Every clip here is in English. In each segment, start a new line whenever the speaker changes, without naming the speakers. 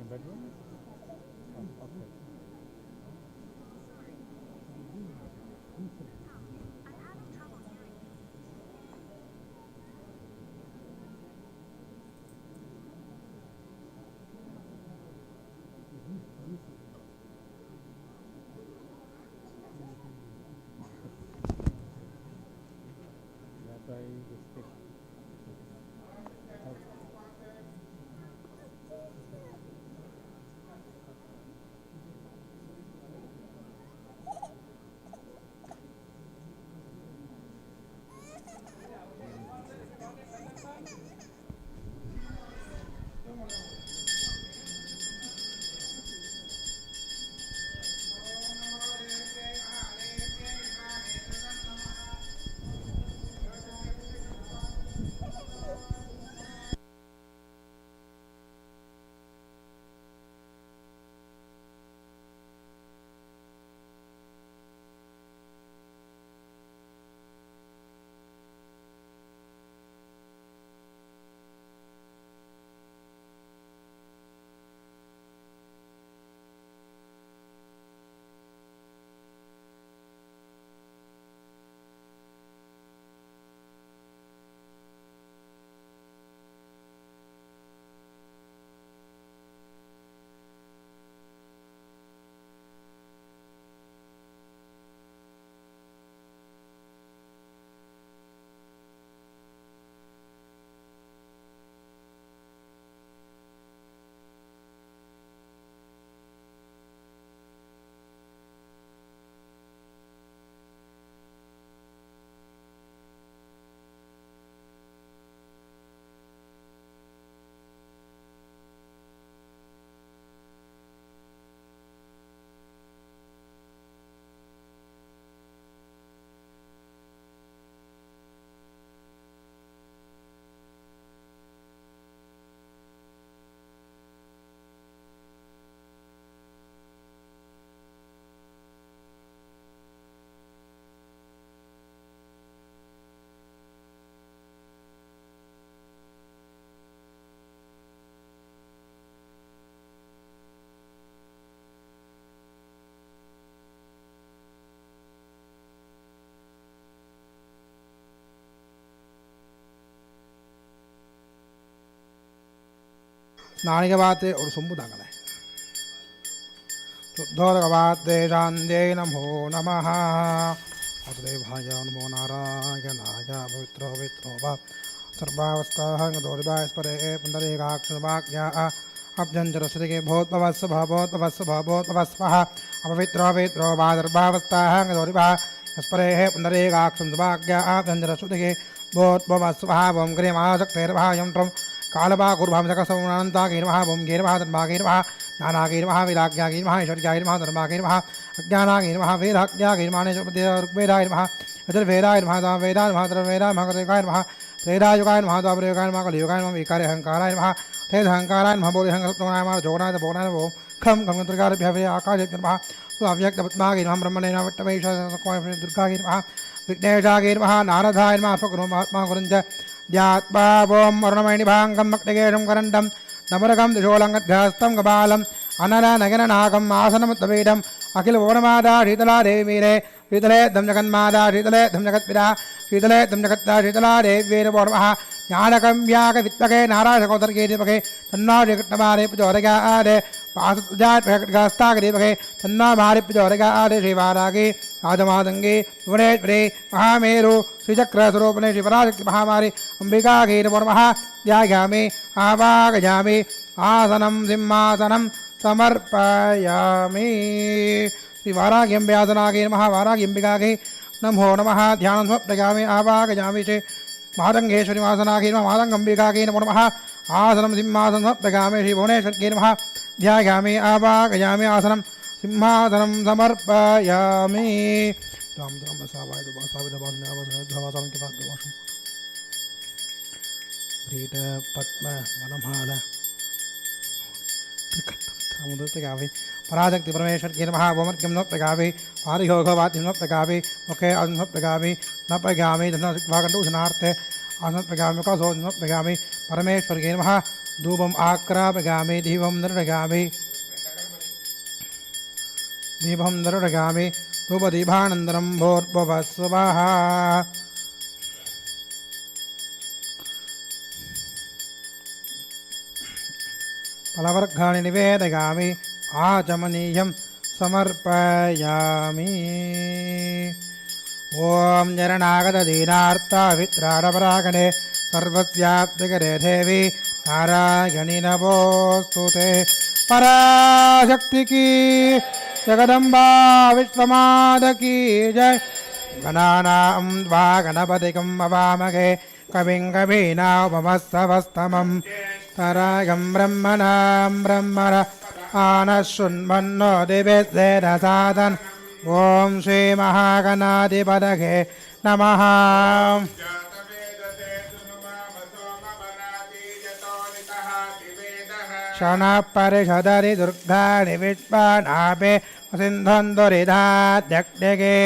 bedroom? Oh, okay. That's why you stick.
नाणिकवाते और सुम्बु दांगले शुद्धोदकवाते शान्त्यै नमो नमः वासुदेवाय नमो नारायणाय पवित्रो पवित्रो वा सर्वावस्थाः गतोरिवाय स्परे पुण्डरीकाक्षवाक्या अभ्यञ्जरश्रीके भूत्भवस्व भवोत्भवस्व भवोत्भवस्वः अपवित्रो पवित्रो वा सर्वावस्थाः गतोरिवाय स्परे पुण्डरीकाक्षवाक्या अभ्यञ्जरश्रुतिके भूत्भवस्वः वं क्रियमाशक्तेर्भायं त्वं कालपाकुर्भांसकसौनान्तागीर्मः भूं गीर्मः धर्मागीर्मः ज्ञानागीर्मः विराग्यागीर्मः ऐश्वर्यागीर्मः धर्मागीर्मः अज्ञानागीर्मः वेदाज्ञागीर्माणेश्वरदेवरुग्वेदागीर्मः यजुर्वेदागीर्मः दामवेदागीर्मः धर्मवेदागीर्मः कृतयुगागीर्मः त्रेदायुगागीर्मः द्वापरयुगागीर्मः कलियुगागीर्मः विकार्यहङ्कारागीर्मः तेजहङ्कारागीर्मः बोधिहङ्कसप्तमनागीर्मः जोगनाथभोगनाथभो खं खं त्रिकारेभ्यः आकाशेभ्यः अव्यक्तपद्मागीर्मः ब्रह्मणेन विट्टमेश्वरदुर्गागीर्मः विघ्नेशागीर्मः नारदागीर्मः स्वगुरुमात्मा गुरुञ्च ध्यात्पावों अरुणमणिभाङ्गं मक्तिकेशं करण्डं नमरकं दिशोलङ्गध्यास्तं कपालम् अनरनगननागम् आसनमुत्तपीठम् अखिलभुवनमाता शीतला देवी मीरे शीतले धं जगन्माता शीतले धं जगत्पिता शीतले धं जगत्ता शीतला देवीर्वोर्मः ज्ञानकव्याकवित्पके नारायणकोदर्गेदीपके तन्नो श्रीकृष्णमारे प्रचोदयादे पासुजात्पके तन्नो मारि प्रचोदयादे श्रीवारागी राजमातङ्गी भुवनेश्वरी महामेरु श्रीचक्रस्वरूपिणी श्रीपराशक्ति महामारी अम्बिकागीर्वर्मः ध्यायामि आवागयामि आसनं सिंहासनं समर्पयामि श्री वाराग्यम्ब्यासनागीर्मः वाराग्यम्बिकागे नमो नमः ध्यानं समर्पयामि आवागयामि श्री महातङ्गेश्वरी वासनागीर्मः महातङ्गम्बिकागे नमो नमः आसनं सिंहासनं समर्पयामि श्री भुवनेश्वरीर्मः ध्यायामि आवागयामि आसनं सिंहासनं समर्पयामि राम राम सावाय पद्म वनमाला प्रगावे पराशक्ति परमेश्वर की नमः वोमर्क्यम न प्रगावे पारियोगवाति न प्रगावे मुखे न प्रगावे न प्रगावे धनभागंडूषणार्थे न प्रगावे कसो न प्रगावे परमेश्वर की नमः धूपम आक्रा प्रगावे दीपम नरगावे दीपम नरगावे धूपदीपानंदरम भोर्भवस्वः फलवर्गाणि निवेदयामि आचमनीयं समर्पयामि ॐ जरणागतदीनार्तावित्राडपरागणे सर्वस्याप्तिकरे देवी नारायणी नमोऽस्तु ते पराशक्ति की जगदम्बा विश्वमाता की जय गणानां त्वा गणपतिं अवामहे कविं कवीनामुपमस्तवस्तमं तरागं ब्रह्मणां ब्रह्मण आनशृण्वन्नो दिवेशेदसादन् ॐ श्रीमहागणाधिपतये नमः क्षणपरिषदरि दुर्गाणि विश्वानापे सिन्धुन्दुरिधाद्यग्निगे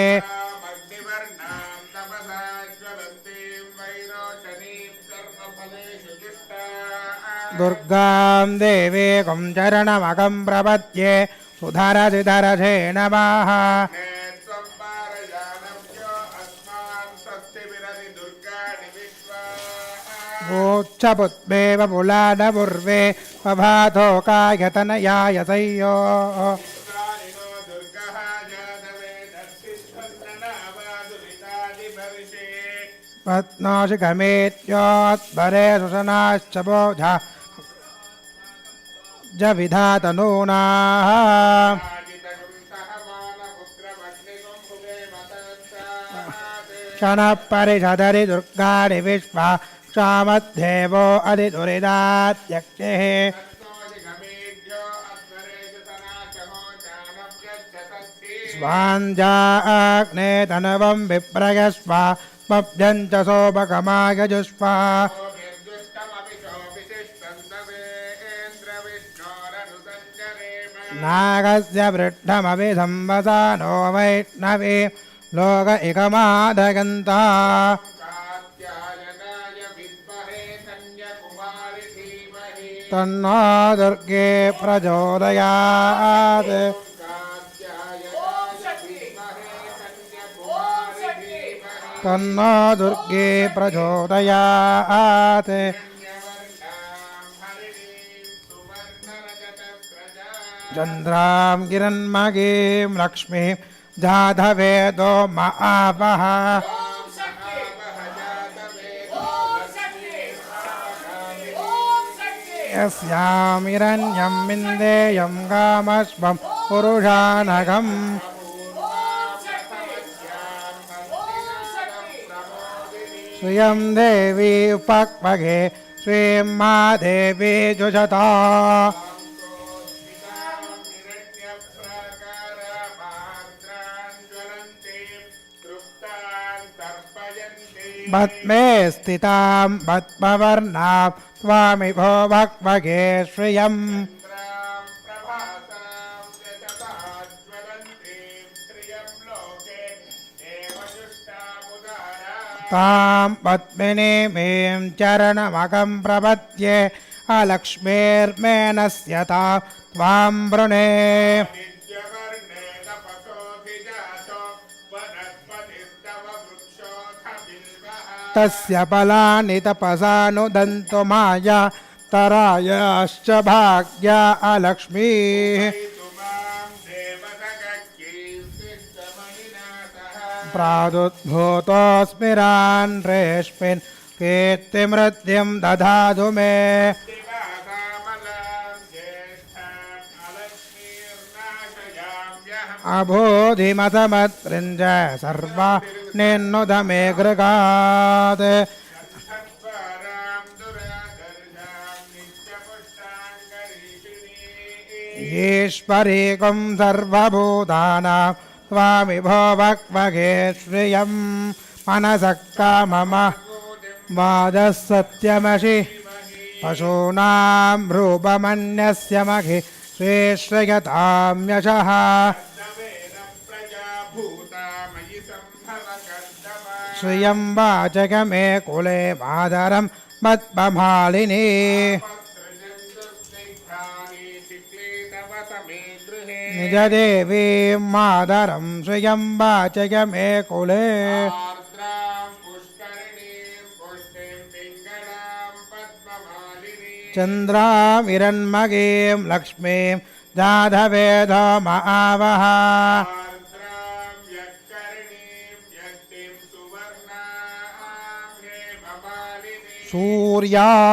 दुर्गां देवीं चरणमहं प्रपद्ये सुधरसिधरसे नमः गोच्छपुत्मेव पुलानपूर्वे पभातो कायतनयाय सय्यो पत्नाशिखमेत्योत्परे सुसनाश्च बोधा जविधातनूनाः क्षणपरिषदरि दुर्गाणि विश्वा क्षामद्धेवो अधिदुरिदात्यक्षेः स्वाञ्जाग्ने तनवं विप्रयस्वा मभ्यञ्च सोपकमायजुष्वा नागस्य वृद्धमभिसंवसानो वैष्णवे लोक इकमादगन्ता तन्नो दुर्गे प्रचोदयात् तन्नो दुर्गे प्रचोदयात् चन्द्रां किरण्मयीं लक्ष्मीं जातवेदो महावः यस्यामिरण्यं विन्देयं कामस्वं पुरुषानघम् श्रियं देवी उपक्वगे श्रीं महादेवी जुषता पद्मे स्थितां पद्मवर्णां त्वामिभो भक्वगे श्रियम् तां पद्मिनीं चरणमहं प्रपद्ये अलक्ष्मीर्मेनस्य तां त्वां वृणे तस्य फलानि तपसानुदन्तो माया तरायाश्च भाग्या अलक्ष्मीः प्रादुद्भूतोऽस्मि रान्ध्रेऽस्मिन् कीर्तिमृद्धिं दधातु मे अबोधिमतमत्रिञ्च सर्वा निन्नुत मे गृगात् ईश्वरीकं सर्वभूतानां त्वामिभो भक्वगे श्रियं मनसः कामम वादः सत्यमसि पशूनां रूपमन्यस्य मखि श्रेश्रयतां यशः श्रियं वाचकमे कुले मातरं पद्ममालिनी निजदेवीं मातरं श्रियं वाचकमे कुले चन्द्रामिरन्मगीं लक्ष्मीं जाधवेधमावः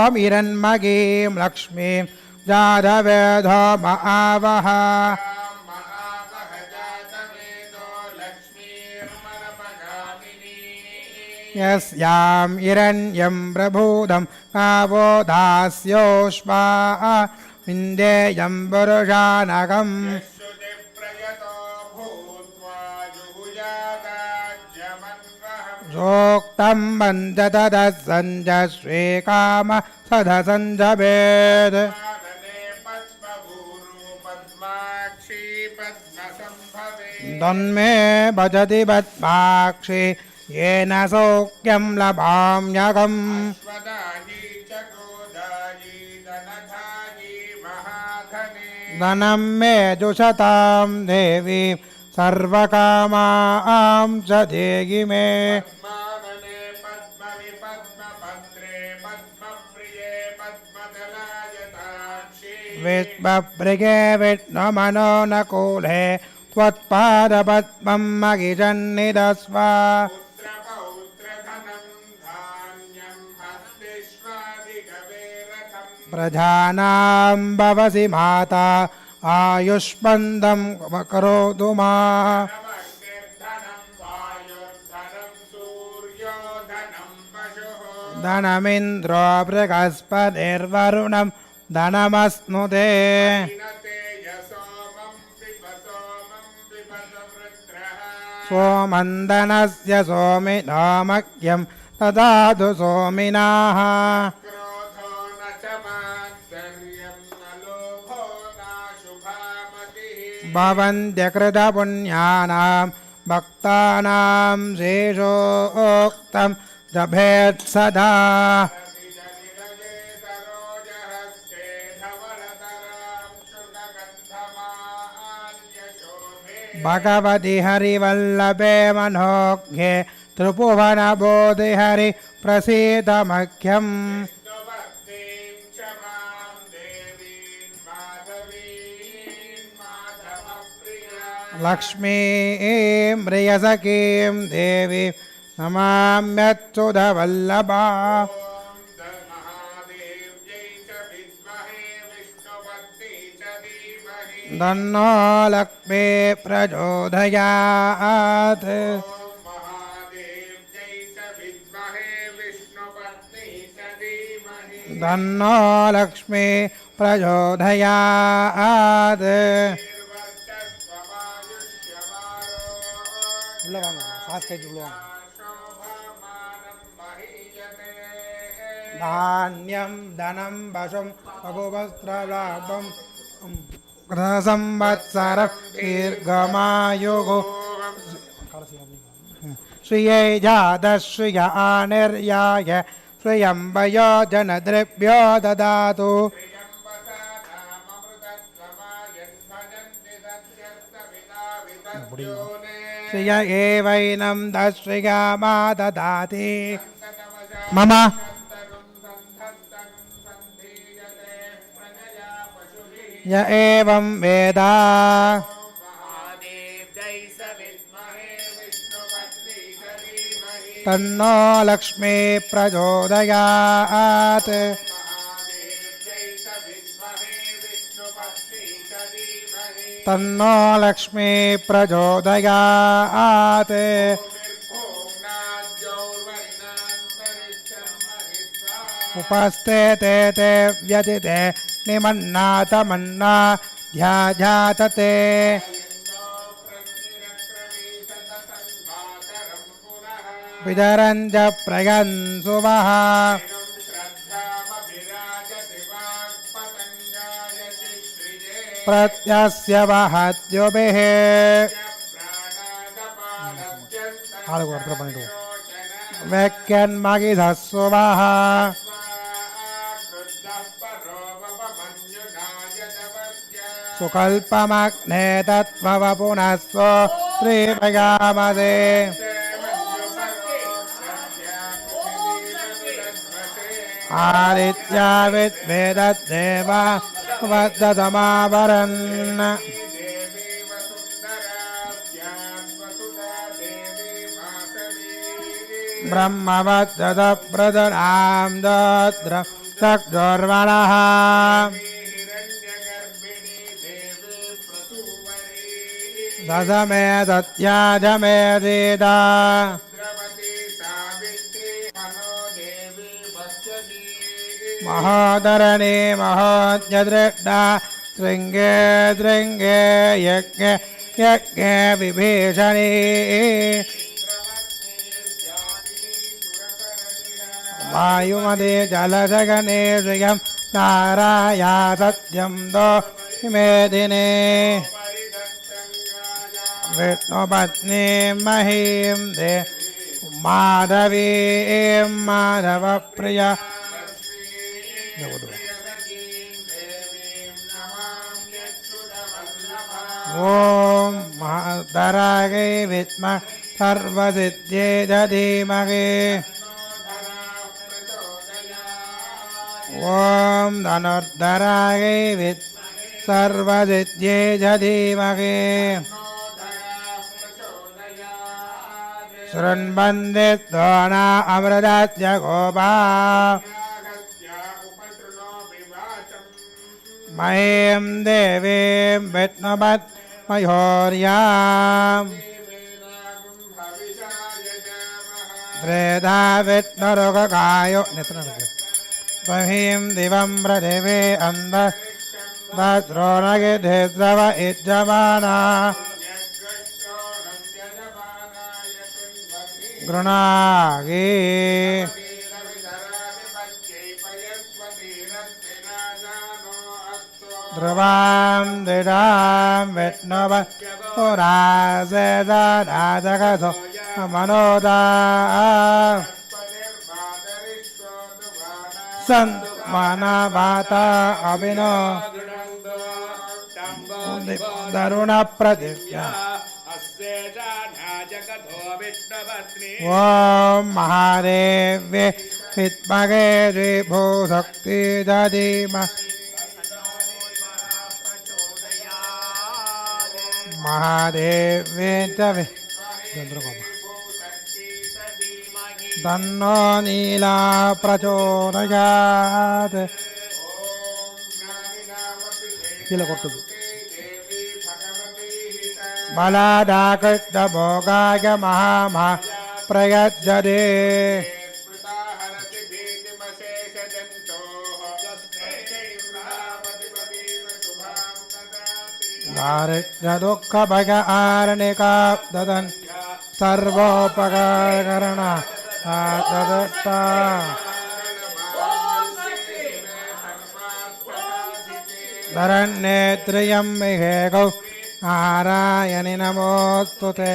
सूर्यामिरन्मगीं लक्ष्मीं जाधवेधमावः यस्यां हिरण्यं प्रभूतं गावो दास्योष्मा विन्देयं पुरुषानकम् सोक्तं वन्दतः सञ्ज श्रीकाम सदसञ्जभेद तन्मे भजति पद्माक्षि येन सौख्यं लभाम्यहम् धनं मे जुषतां देवी सर्वकामां च देहि मे विष्णुप्रिये विष्णुमनोनकूले त्वत्पादपद्मं मगिजन्निदस्व प्रजानां भवसि माता आयुष्मन्दं करोतु मा धनमिन्द्रो बृहस्पतिर्वरुणं धनमस्नुते सोमन्दनस्य सोमिनामह्यं ददातु सोमिनाः भवन्त्यकृतपुण्यानां भक्तानां शेषोक्तं जभेत् सदा भगवति हरिवल्लभे मनोज्ञे त्रिभुवनबोधि हरि प्रसीद मह्यम् लक्ष्मीं प्रियसखीं देवी नमाम्यच्युतवल्लभा तन्नो लक्ष्मी प्रचोदयात् तन्नो लक्ष्मी प्रचोदयात् धान्यं धनं वशं बहुवस्त्रलाभं संवत्सरं दीर्घमायुः श्रियै जातश्रिय आनिर्याय श्रियं वयोजनद्रव्यो ददातु श्रिय एवैनं दश्रियामा ददाति मम य एवं वेद तन्नो लक्ष्मी प्रचोदयात् तन्नो लक्ष्मी प्रचोदयात् उपस्थे ते ते व्यतिते निमन्नातमन्ना ध्याजातते विदरञ्च प्रयन्सुवः प्रत्यस्य वहत्युभिः आलुगु अर्थ पन्निडु वेक्यन्मगिधः सुवः सुकल्पमग्ने तत्त्ववपुनस्व त्रिभयामदे आदित्या विद्वेदद्देव वद्दतमावरन् ब्रह्मवद्दतप्रदनां दद्र चक्षुर्वणः दशमे सत्याजमे दीदा महोदरणे महोद्यदृष्टा शृङ्गे शृङ्गे यज्ञे यज्ञे विभीषणे वायुमदे जलजगने श्रियं नाराया सत्यं दो मेदिने विष्णुपत्नीं महीं दे माधवीं माधवप्रिया ओम महादरागे विद्महे सर्वसिद्ध्ये धीमहि ओम धनुर्धरागे विद्महे सर्वसिद्ध्ये धीमहि शृण्वन्दे द्रोणा अमृतस्य गोपा महीं देवीं विष्णुपत् मयोर्यां त्रेधा विष्णुरुगकायो महीं दिवं पृथिवी अन्धद्रोणगिधिस्रव इज्जमाना गृणागे ध्रुवां दिडां विष्णुवत् पुरासेदराजगसो मनोदा सन्मानवाता अभिनो दरुणप्रदिव्या ओम महादेव्ये विद्महे श्रीभूशक्तिधीमहि महादेव्ये च तन्नो नीला प्रचोदयात् बलादाकृष्टभोगाय महामहा प्रयच्छते दारिद्र्यदुःखभयार्णिका ददन् सर्वोपकरणा दत्ता धरण्येत्रियं मिहेगौ नारायणि नमोस्तुते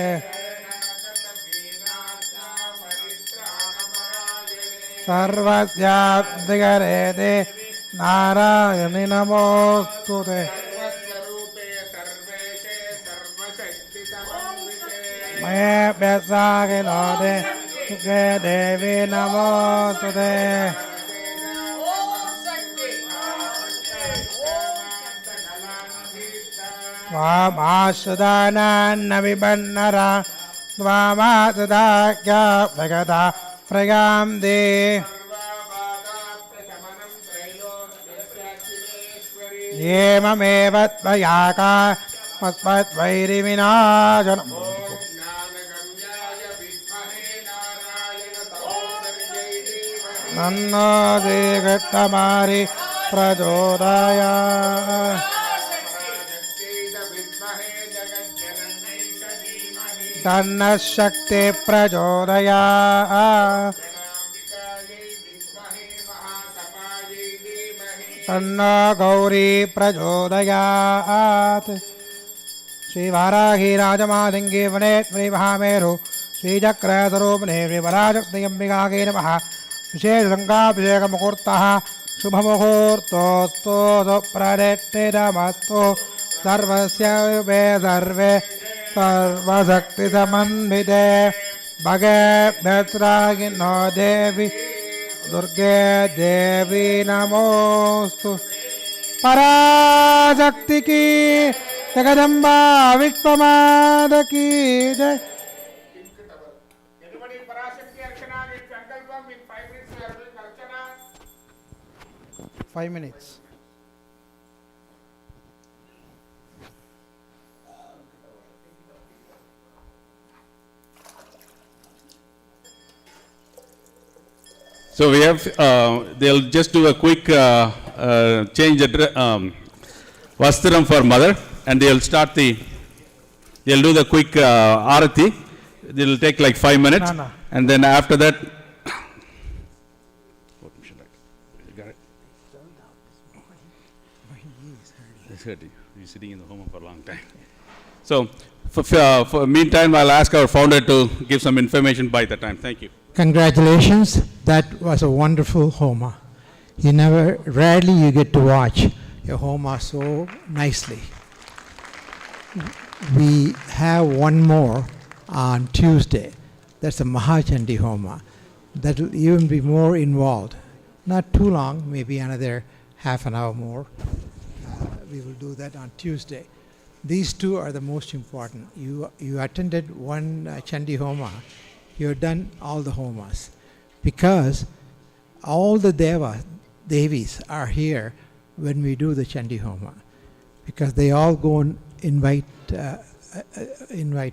सर्वस्याब्धिकरे ते नारायणि नमोस्तुते मये व्यसागिनोदे के देवी नमोस्तुते त्वामाश्रितानान्न विबन्नरा त्वामाश्रिताख्या भगता प्रयां दे ये ममेव त्वयाका मत्वैरिविनाशनम् नन्नो श्रीकृष्णमारि प्रचोदयात् तन्नः शक्ति प्रचोदयात् तन्नो गौरी प्रचोदयात् श्रीवाराही राजमालिङ्गे वने महामेरु श्रीचक्रस्वरूपिणे श्रीपराशक्तिअम्बिकायै नमः विशेषसङ्गाभिषेकमुहूर्तः शुभमुहूर्तोऽस्तु सुप्रदिष्टितमस्तु सर्वस्य विभे सर्वे सर्वशक्तिसमन्विते भगवद्रागिनो देवी दुर्गे देवी नमोस्तु पराशक्ति की जगदम्बा विश्वमाता की जय.
Everybody Parashakti Archana with Sankalpam in 5 minutes we are doing Archana.
5 minutes.
So we have, they'll just do a quick change Vastram for mother, and they'll they'll do the quick Arati. It'll take like 5 minutes,
No.
and then after that, got it? He's sitting in the home for a long time. So for meantime, I'll ask our founder to give some information by the time. Thank you.
Congratulations. That was a wonderful Homa. Rarely you get to watch a Homa so nicely. We have one more on Tuesday. That's a Maha Chandi Homa. That will even be more involved. Not too long, maybe another half an hour more. We will do that on Tuesday. These two are the most important. You attended one Chandi Homa. You have done all the homas, because all the devis are here when we do the Chandi Homa, because they all go and invite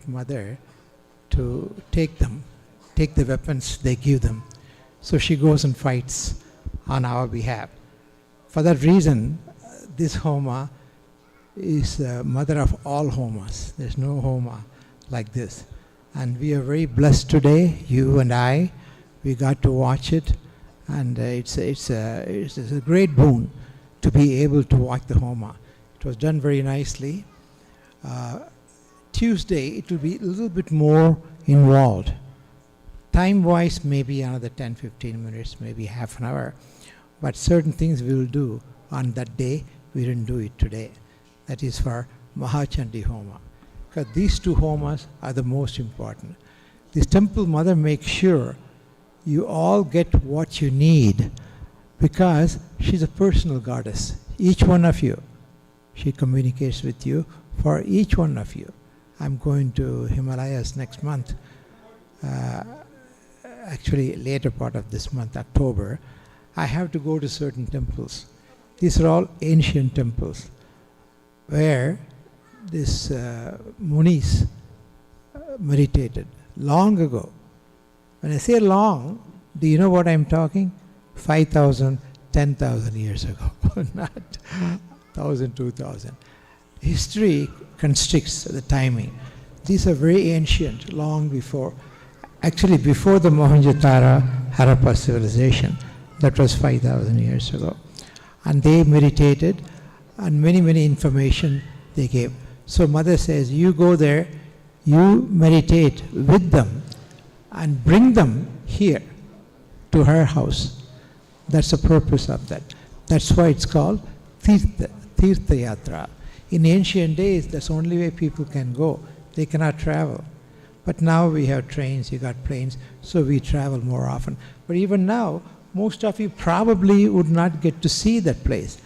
mother to take the weapons they give them. So she goes and fights on our behalf. For that reason, this Homa is the mother of all homas. There's no Homa like this. And we are very blessed today, you and I. We got to watch it, and it's a great boon to be able to watch the Homa. It was done very nicely. Tuesday, it will be a little bit more involved. Time-wise, maybe another 10-15 minutes, maybe half an hour. But certain things we will do on that day, we didn't do it today. That is for Mahachandi Homa. Because these two homas are the most important. This temple mother makes sure you all get what you need, because she's a personal goddess. Each one of you, she communicates with you for each one of you. I'm going to Himalayas next month, actually later part of this month, October. I have to go to certain temples. These are all ancient temples where this Munis meditated long ago. When I say long, do you know what I'm talking? 5,000, 10,000 years ago, not 1,000, 2,000. History constricts the timing. These are very ancient, long before, actually before the Mohenjo-daro Harappa civilization. That was 5,000 years ago. And they meditated, and many information they gave. So mother says, you go there, you meditate with them and bring them here to her house. That's the purpose of that. That's why it's called Tirtha Yatra. In ancient days, that's the only way people can go. They cannot travel. But now we have trains, you got planes, so we travel more often. But even now, most of you probably would not get to see that place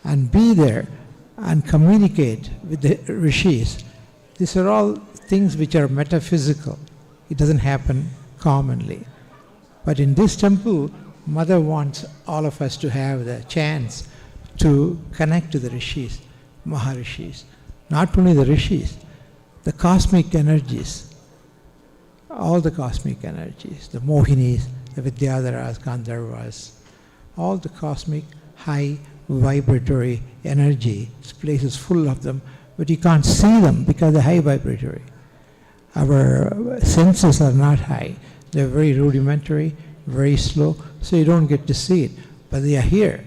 and be there and communicate with the rishis. These are all things which are metaphysical. It doesn't happen commonly. But in this temple, Mother wants all of us to have the chance to connect to the rishis, Maharishis. Not only the rishis, the cosmic energies, all the cosmic energies, the Mohinis, the Vidyadharas, Gandharvas, all the cosmic high vibratory energy. This place is full of them, but you can't see them because they're high vibratory. Our senses are not high. They're very rudimentary, very slow, so you don't get to see it. But they are here.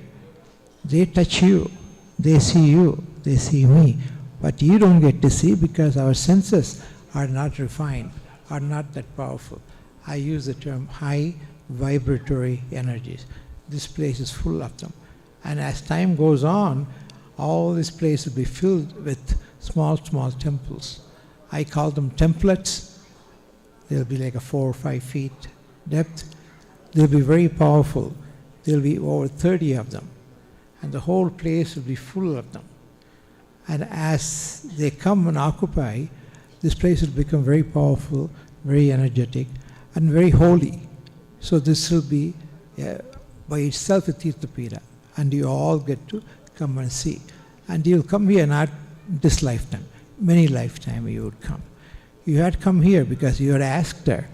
They touch you, they see me, but you don't get to see because our senses are not refined, are not that powerful. I use the term high vibratory energies. This place is full of them. And as time goes on, all this place will be filled with small, small temples. I call them templates. They'll be like a 4 or 5 feet depth. They'll be very powerful. There'll be over 30 of them. And the whole place will be full of them. And as they come and occupy, this place will become very powerful, very energetic, and very holy. So this will be by itself a Tirthapira, and you all get to come and see. And you'll come here not this lifetime, many lifetime you would come. You had come here because you had asked her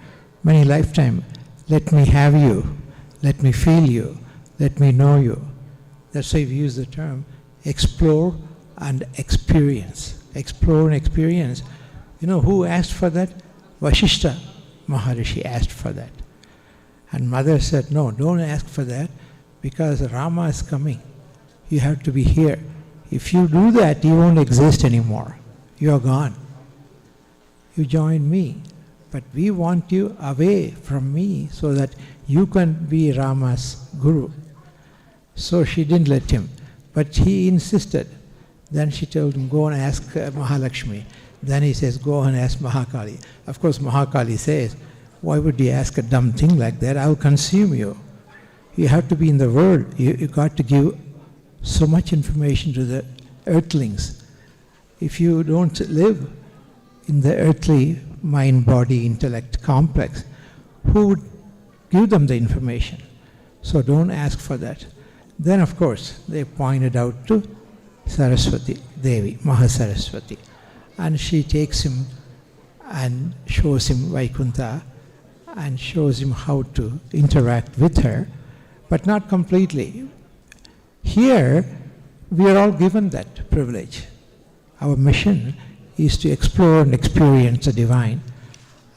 many lifetime, let me have you, let me feel you, let me know you. That's why we use the term explore and experience. Explore and experience. You know who asked for that? Vashishta Maharishi asked for that. And mother said, no, don't ask for that because Rama is coming. You have to be here. If you do that, you won't exist anymore. You are gone. You join me. But we want you away from me so that you can be Rama's guru. So she didn't let him. But he insisted. Then she told him, go and ask Mahalakshmi. Then he says, go and ask Mahakali. Of course, Mahakali says, why would you ask a dumb thing like that? I'll consume you. You have to be in the world. You got to give so much information to the earthlings. If you don't live in the earthly mind, body, intellect complex, who would give them the information? So don't ask for that. Then, of course, they pointed out to Saraswati Devi, Maha Saraswati. And she takes him and shows him Vaikuntha and shows him how to interact with her, but not completely. Here, we are all given that privilege. Our mission is to explore and experience the divine,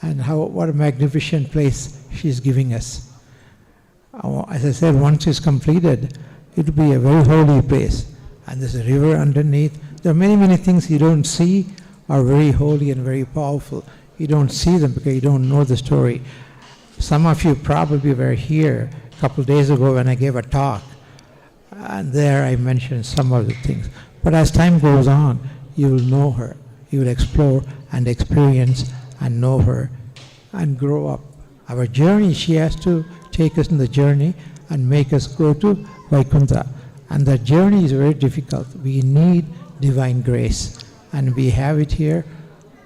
and what a magnificent place she is giving us. As I said, once it's completed, it will be a very holy place, and there's a river underneath. There are many, many things you don't see are very holy and very powerful. You don't see them because you don't know the story. Some of you probably were here a couple of days ago when I gave a talk, and there I mentioned some of the things. But as time goes on, you will know her. You will explore and experience and know her and grow up. Our journey, she has to take us in the journey and make us go to Vaikuntha. And that journey is very difficult. We need divine grace. And we have it here.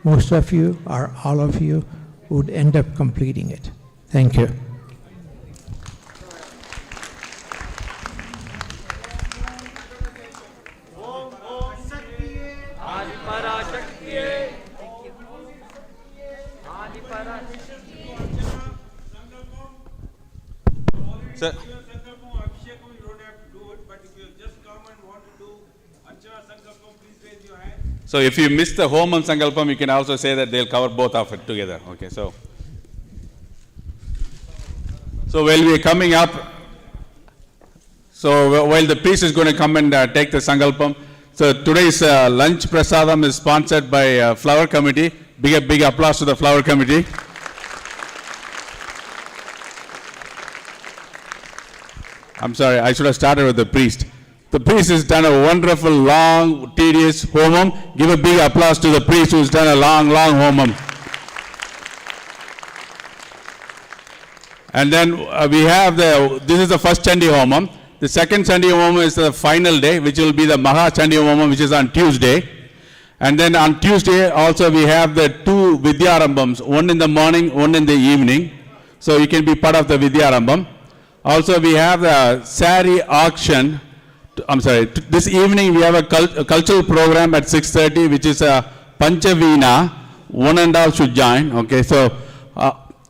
Most of you, or all of you, would end up completing it. Thank you.
Adhi Parashakthi. Adhi Parashakthi.
Sir.
Abhishekam, you don't have to do it, but if you just come and want to do Archana Sankalpam, please raise your hand.
So if you miss the Homam Sankalpam, you can also say that they'll cover both of it together. Okay, so while we are coming up, while the priest is going to come and take the Sankalpam, so today's lunch prasadam is sponsored by Flower Committee. Big applause to the Flower Committee. I'm sorry, I should have started with the priest. The priest has done a wonderful, long, tedious homam. Give a big applause to the priest who's done a long, long homam. And then we have this is the first Chandi homam. The second Chandi homam is the final day, which will be the Maha Chandi homam, which is on Tuesday. And then on Tuesday also we have the 2 Vidyarambams, one in the morning, one in the evening. So you can be part of the Vidyarambam. Also we have the sari auction. This evening we have a cultural program at 6:30, which is a Panchavina. One and all should join. Okay, so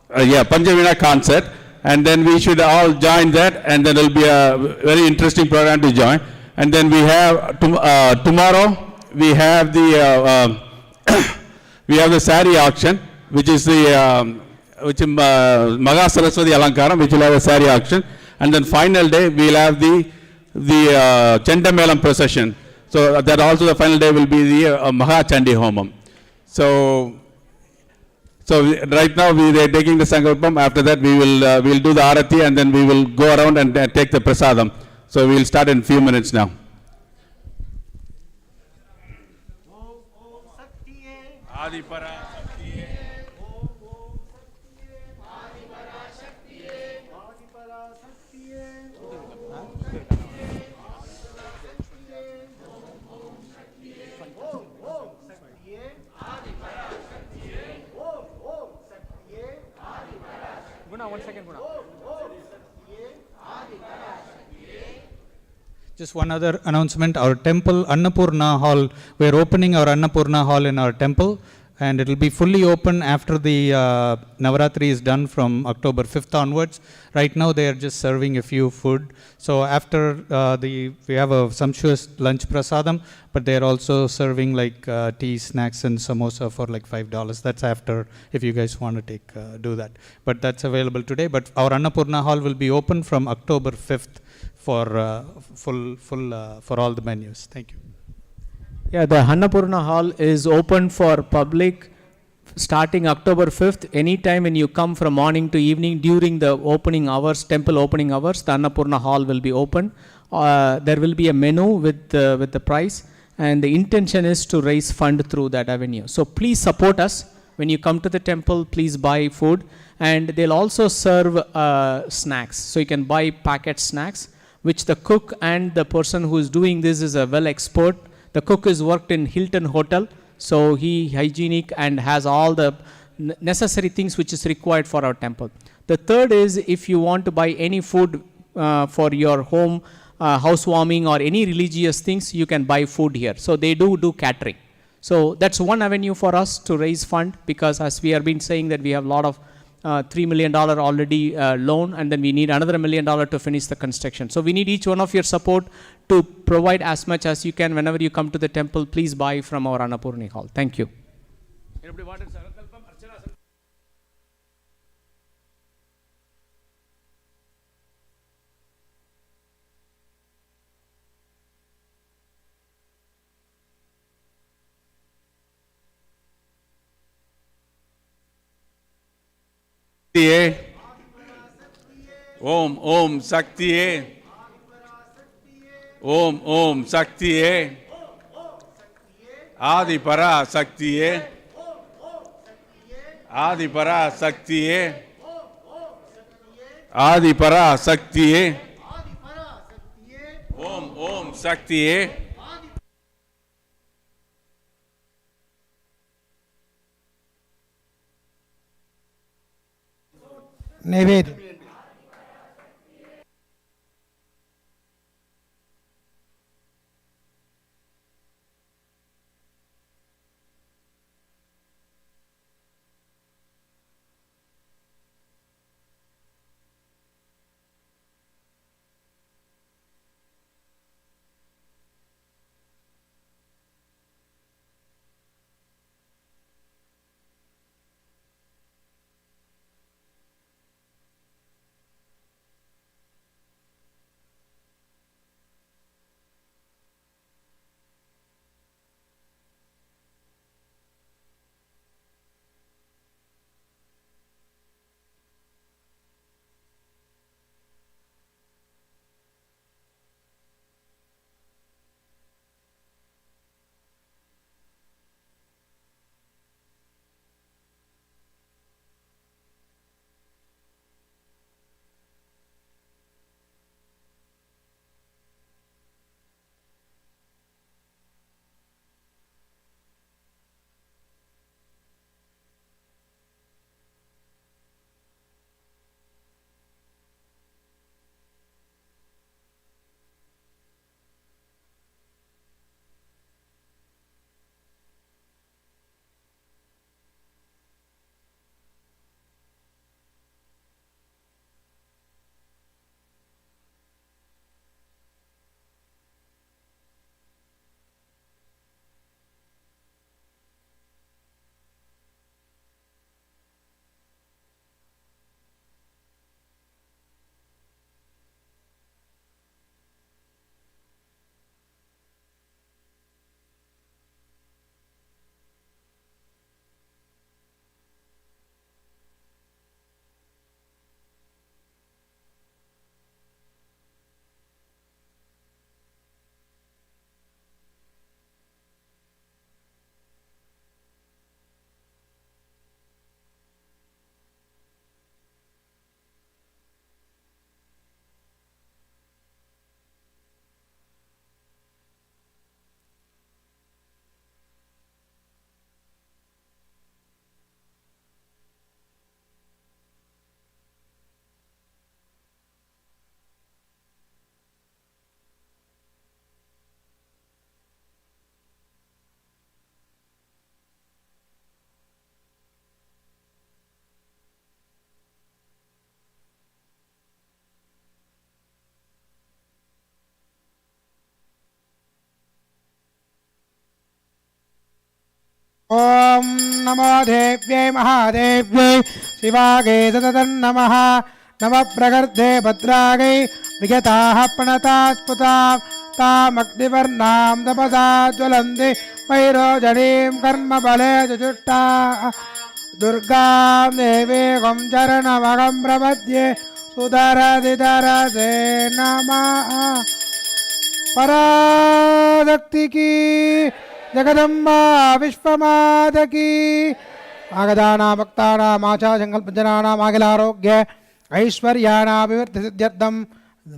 Panchavina concert, and then we should all join that, and then there will be a very interesting program to join. And then we have tomorrow we have the we have the sari auction, which is the Maha Saraswati Alankaram, which will have a sari auction. And then final day we will have the the Chandamelam procession. So that also the final day will be the Maha Chandi Homam. So right now we are taking the Sankalpam. After that we will do the Arati and then we will go around and take the Prasadam. So we will start in few minutes now. Adhi Parashakthi.
Guna, 1 second, Guna.
Just one other announcement. Our temple Annapurna Hall, we are opening our Annapurna Hall in our temple, and it will be fully open after the Navaratri is done from October 5th onwards. Right now they are just serving a few food. So after we have a sumptuous lunch prasadam, but they are also serving like tea, snacks and samosa for like $5. That's after, if you guys want to do that. But that's available today. But our Annapurna Hall will be open from October 5th for for all the menus. Thank you.
Yeah, the Annapurna Hall is open for public starting October 5th. Anytime when you come from morning to evening during the opening hours, temple opening hours, the Annapurna Hall will be open. There will be a menu with the price, and the intention is to raise fund through that avenue. So please support us. When you come to the temple, please buy food, and they'll also serve snacks. So you can buy packet snacks, which the cook and the person who is doing this is a well expert. The cook has worked in Hilton Hotel, so he hygienic and has all the necessary things which is required for our temple. The third is, if you want to buy any food for your home, housewarming or any religious things, you can buy food here. So they do catering. So that's one avenue for us to raise fund, because as we have been saying that we have a lot of $3 million already loan, and then we need another $1 million to finish the construction. So we need each one of your support to provide as much as you can. Whenever you come to the temple, please buy from our Annapurna Hall. Thank you.
Om Om Shakti. Om Om Shakti. Adhi Parashakti. Adhi Parashakti. Adhi Parashakti. Om Om Shakti.
Naivedya. ॐ नमो देव्यै महादेव्यै शिवागे सततं नमः नमः प्रकृते भद्रागै विगताः प्रणता स्फुता तामग्निवर्णां तपसा ज्वलन्ति वैरोजनीं कर्मबले जुजुष्टा दुर्गां देवीं चरणमहं प्रपद्ये सुधरधिधरसे नमः पराशक्ति की जगदम्बा विश्वमाता की आगदानां भक्तानां आशा संकल्पजनानां अखिलारोग्य ऐश्वर्याणाभिवृद्धिसिद्ध्यर्थं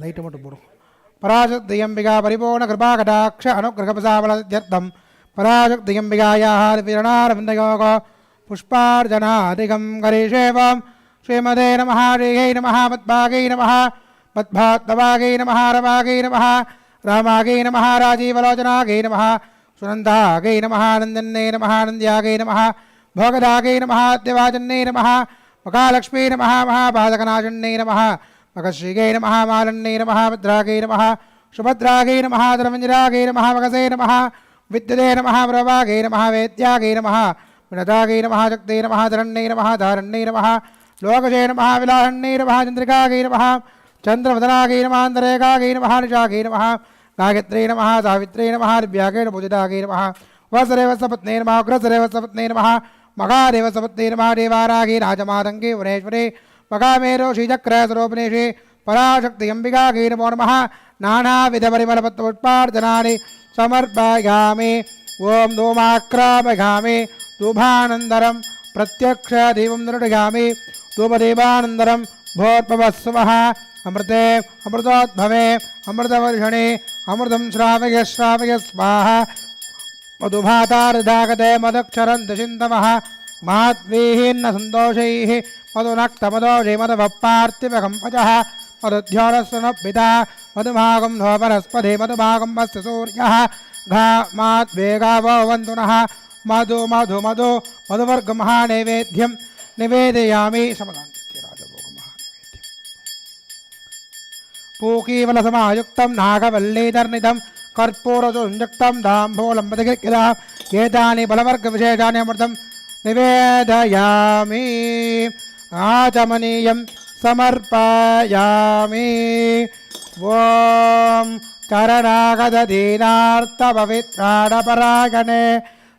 लैट् मट्टु बोलो पराशक्तियम्बिका परिपूर्ण कृपाकटाक्ष अनुग्रहप्रसाफलसिद्ध्यर्थं पराशक्तियम्बिकायाः विरणारविन्दयोग पुष्पार्चनादिकं करिष्येवं श्रीमते नमः श्रीयै नमः पद्भागै नमः पद्भात्तवागै नमः रवागै नमः रामागै नमः राजीवलोचनागै नमः सुनन्दागै नमः नन्दन्यै नमः नन्द्यागै नमः भोगदागै नमः देवाजन्यै नमः मकालक्ष्मी नमः महापादकनाशन्यै नमः मकश्रीगै नमः मालन्यै नमः भद्रागै नमः सुभद्रागै नमः धर्मञ्जरागै नमः मकसे नमः विद्युते नमः प्रभागै नमः वेद्यागै नमः विनतागै नमः शक्त्यै नमः धरण्यै नमः धारण्यै नमः लोकशे नमः विलाहण्यै नमः चन्द्रिकागै नमः चन्द्रवदनागै नमः अन्तरेकागै नमः निशागै नमः गायत्र्यै नमः सावित्र्यै नमः दिव्यागै पूजितागै नमः वसुदेवसपत्न्यै नमः उग्रसुदेवसपत्न्यै नमः महादेवसपत्न्यै नमः देवारागै राजमातङ्गे वनेश्वरे मकामेरो श्रीचक्रस्वरूपिणेशे पराशक्तियम्बिकागै नमो नमः नानाविधपरिमलपत्रपुष्पार्चनानि समर्पयामि ॐ धूमाक्रापयामि धूपानन्तरं प्रत्यक्षदीपं निर्णयामि धूपदीपानन्तरं भोर्भवस्वः अमृते अमृतोद्भवे अमृतवर्षणे अमृतं श्रावय श्रावय स्वाहा मधुभातार्धागते मदक्षरं दशिन्दवः महद्वीहीन्न सन्तोषैः मधुनक्तमदोषे मधुवप्पार्तिवकं वचः मधुध्योरस्वनपिता मधुभागं धोपरस्पधे मधुभागं वस्य सूर्यः घा माद्वेगावो वन्तुनः मधु मधु मधु मधुवर्गमहानैवेद्यं निवेदयामि पूकीवलसमायुक्तं नागवल्लीधर्नितं कर्पूरसुयुक्तं दाम्भूलं पदगिर्गिरा एतानि बलवर्गविशेषानि अमृतं निवेदयामि आचमनीयं समर्पयामि ॐ चरणागतदीनार्थपवित्राणपरायणे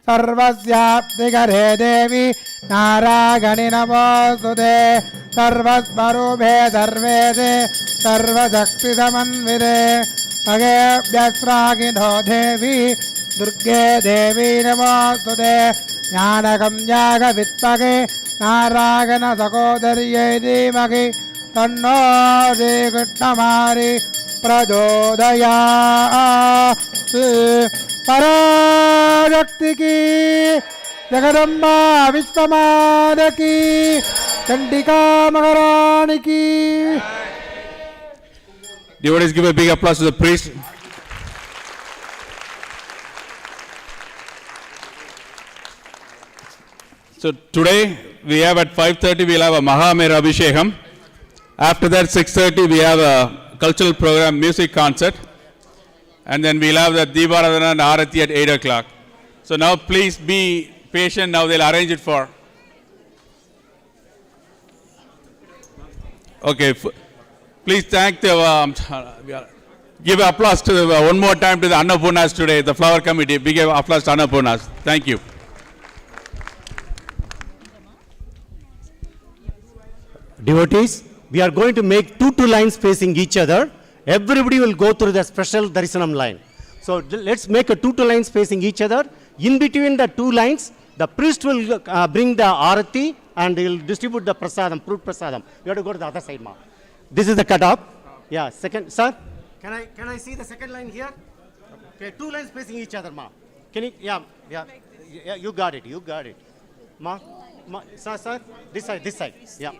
सर्वस्याप्तिकरे देवी नारायणि नमोऽस्तुते सर्वस्वरूपे सर्वेदे सर्वशक्तिसमन्विते भगेभ्यस्रागिनो देवी दुर्गे देवी नमोऽस्तुते ज्ञानगम्यागविद्महे नारायणसहोदर्यै धीमहि तन्नो श्रीकृष्णमारि प्रचोदयात् पराशक्ति की जगदम्बा विश्वमाता की चंडिका महारानी की.
Devotees, give a big applause to the priest. So today we have at 5:30 we'll have a Maha Abhishekam. After that 6:30 we have a cultural program, music concert. And then we'll have the Deeparadhana and Arati at 8 o'clock. So now please be patient. Now they'll arrange it for. Okay. Please thank the, give applause to the, one more time to the Annapurnas today, the flower committee. Big applause to Annapurnas. Thank you.
Devotees, we are going to make two lines facing each other. Everybody will go through the special Darshanam line. So let's make a two lines facing each other. In between the two lines, the priest will bring the arati and he will distribute the prasadam, fruit prasadam. You have to go to the other side, Ma. This is the cut-off. Yeah, second, sir. Can I see the second line here? Okay, two lines facing each other, Ma. Can you? Yeah. You got it. Ma, sir, this side. Yeah.